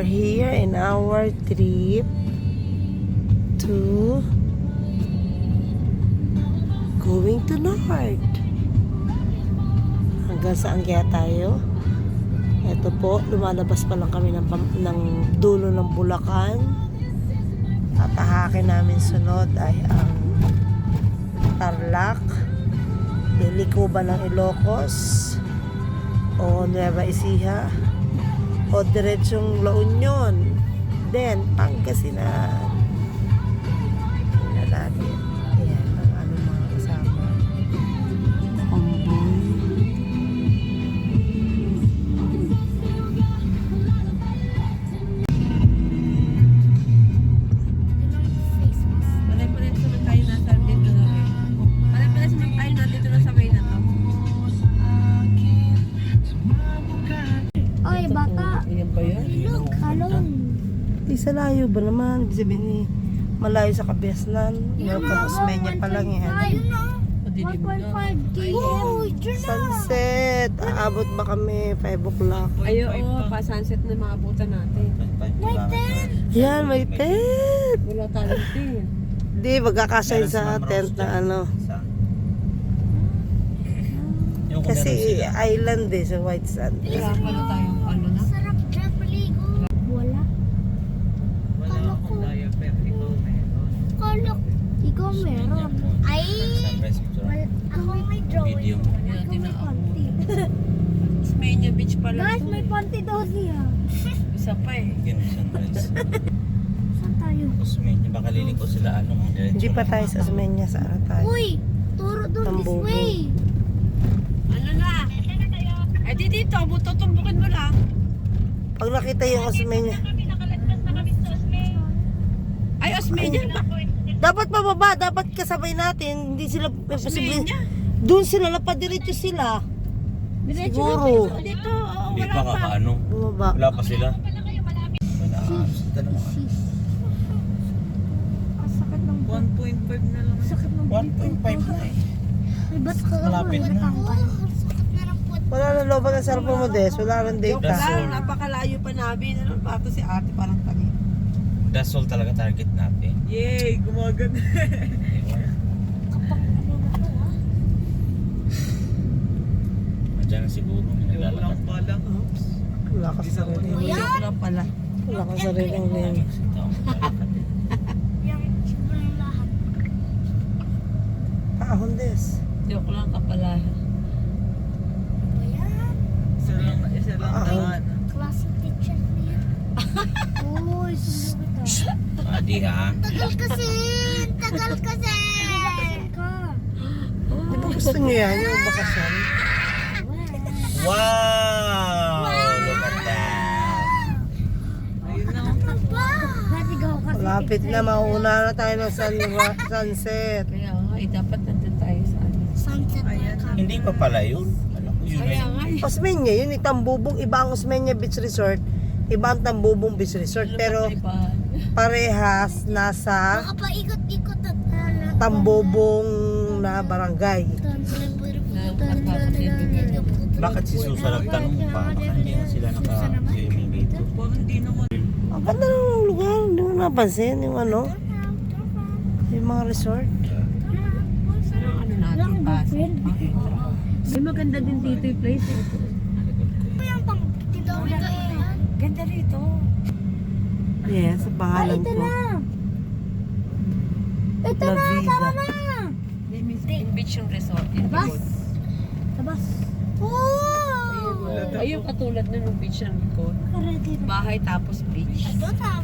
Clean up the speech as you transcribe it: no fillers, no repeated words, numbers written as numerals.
are here in our trip to going to North. Hanggang saan kaya tayo? Ito po, lumalabas pa lang kami ng dulo ng Bulacan. Tatahakin namin sunod ay ang Tarlac, liliko ba ng Ilocos o Nueva Ecija o diretsong La Union, then Pangasinan. Tingnan natin. Ayan ang ano mga kasama. Convoy. Oy, baka. Ayan ba yan? Look, halon. Isa layo ba naman? Ibig sabihin ni malayo sa Kabiasnan. Welcome Osmeña pa lang yan. 1.5 Oh, dyan na. Sunset. Aabot ba kami 5 o'clock? Ay, oo, pa-sunset na maabutan natin. May 10. Yan, may tent. Wala tayong tin. Hindi, magkakasya sa tent na ano. Kasi island eh, sa White Sand. Wala pala tayong ano na. Sarap dyan maligo. Wala. Wala akong diaper, ikaw meron. Kalok. Ikaw meron. Ay. Ako may drawing. Video. Ikaw may panty. Osmeña Beach pala. Guys, may panty daw siya. Isa pa eh. Ganun sunrise. Saan tayo? Osmeña, baka liliko sila anong ang diretso. Hindi pa tayo sa Osmeña, sa ano tayo? Uy, turo doon this Tambubo. way. Ano na? Eh di dito, tutumbukin mo lang. Pag nakita yung Osmeña. Ay, Osmeña. Dapat pababa, dapat kasabay natin. Hindi sila posible. Osmeña. Doon sila, napadiretso sila. Diretso Siguro. na dito. Oo, Hindi wala pa pa. kakaano. Bumaba. Wala pa sila. Wala. Tanong ka. Ang sakit ng 1.5 na lang. sakit ng 1.5 na eh. Ay, ba't ka Malapit na. sakit na ng puwet. Wala na looban ng cellphone mo, Des. Wala nang Joke data. lang, napakalayo pa namin. Ano pa ito si ate parang tagi. Dasol talaga target natin. Yay, gumagana. Kapag ano na to, ah. Andiyan na siguro. Naglalakad. Wala ka sa sarili. Joke lang pala. Wala ka sa sariling lane. Yung sobrang lahat. Paahon, Des. Joke lang ka pala. Ayan. Isa lang naman. Classic teacher niya. Uy, sundo kita. Adi ha. Tagal kasi! Tagal kasi! Ka. Di ba gusto niyo yan, yung bakasyon? Wow! Look at that. Ayun na. Ano ba? Nasigaw kasi. Malapit na, mauuna na tayo ng sunset. Kaya nga, dapat nandun tayo sa ano. Sunset Ayan. welcome. Hindi pa pala yun. Alam ko yun Kaya eh. nga eh. Osmeña, yun, Tambubong, iba ang Osmeña Beach Resort, iba ang Tambubong Beach Resort, pero parehas nasa Baka pa ikot-ikot at Tambubong na barangay. Bakit si Susa nagtanong pa? Baka hindi na sila naka-swimming dito. Hindi naman. Ang ganda ng lugar, hindi mo napansin yung ano, yung mga resort. Ano natin pa? Ay, maganda din dito yung place. Ganda rito. Yes, sa pangalan ko. Ito La na, Vida. tama na! Yung beach yung resort. Yung Tabas? Tabas. Oh! Ayun, katulad na ng beach ng likod. Bahay tapos beach. Ito, tama.